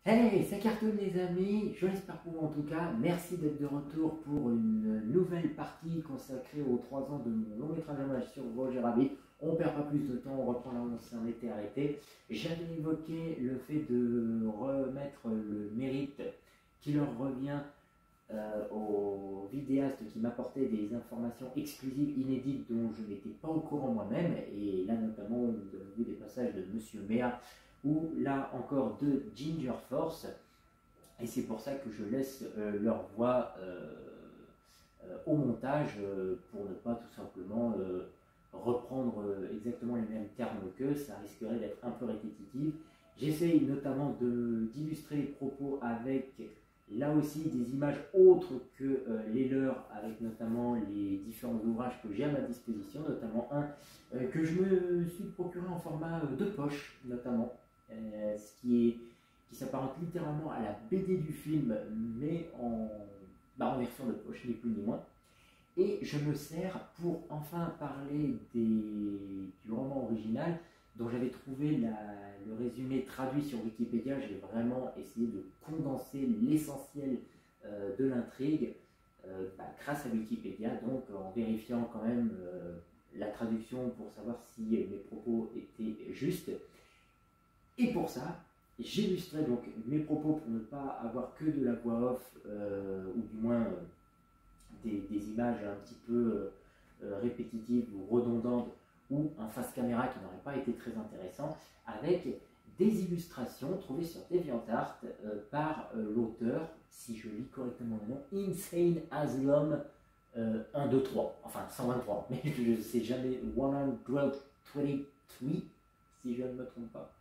Hey, ça cartonne les amis, je l'espère pour vous en tout cas. Merci d'être de retour pour une nouvelle partie consacrée aux 3 ans de mon long métrage hommage sur Roger Rabbit. On ne perd pas plus de temps, on reprend là où on s'en était arrêté. J'avais évoqué le fait de remettre le mérite qui leur revient aux vidéastes qui m'apportaient des informations exclusives, inédites dont je n'étais pas au courant moi-même. Et là notamment, nous avons vu des passages de Monsieur Méa ou là encore de Ginger Force. Et c'est pour ça que je laisse leur voix au montage pour ne pas tout simplement reprendre exactement les mêmes termes qu'eux, ça risquerait d'être un peu répétitif. J'essaye notamment d'illustrer les propos avec là aussi des images autres que les leurs, avec notamment les différents ouvrages que j'ai à ma disposition, notamment un que je me suis procuré en format de poche notamment, qui s'apparente littéralement à la BD du film, mais en version de poche, ni plus ni moins. Et je me sers pour enfin parler du roman original, dont j'avais trouvé le résumé traduit sur Wikipédia. J'ai vraiment essayé de condenser l'essentiel de l'intrigue grâce à Wikipédia, donc en vérifiant quand même la traduction pour savoir si mes propos étaient justes. Et pour ça, j'illustrais donc mes propos pour ne pas avoir que de la voix off, ou du moins des images un petit peu répétitives ou redondantes, ou un face caméra qui n'aurait pas été très intéressant, avec des illustrations trouvées sur DeviantArt par l'auteur, si je lis correctement le nom, Insane Asylum 1, 2, 3, enfin 123, mais je ne sais jamais, 123, si je ne me trompe pas,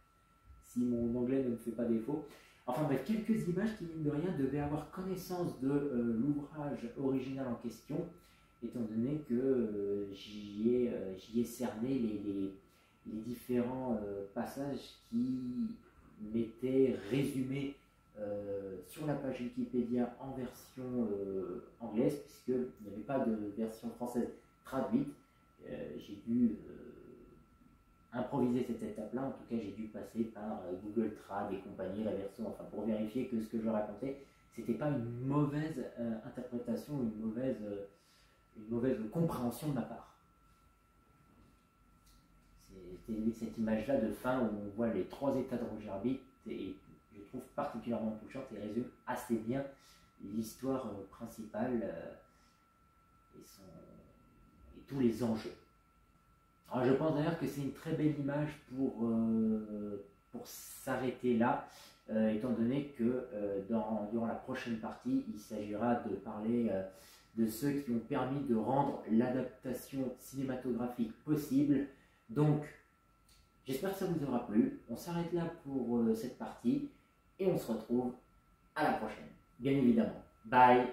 si mon anglais ne me fait pas défaut. Enfin bref, quelques images qui, mine de rien, devaient avoir connaissance de l'ouvrage original en question, étant donné que j'y ai cerné les différents passages qui m'étaient résumés sur la page Wikipédia en version anglaise, puisqu'il n'y avait pas de version française traduite. J'ai dû improviser cette étape-là. En tout cas, j'ai dû passer par Google Trad et compagnie, la version, enfin pour vérifier que ce que je racontais, c'était pas une mauvaise interprétation, une mauvaise compréhension de ma part. C'était cette image-là de fin où on voit les 3 états de Roger Rabbit, et je trouve particulièrement touchante et résume assez bien l'histoire principale et tous les enjeux. Alors je pense d'ailleurs que c'est une très belle image pour s'arrêter là, étant donné que durant la prochaine partie, il s'agira de parler de ceux qui ont permis de rendre l'adaptation cinématographique possible. Donc, j'espère que ça vous aura plu. On s'arrête là pour cette partie et on se retrouve à la prochaine, bien évidemment. Bye!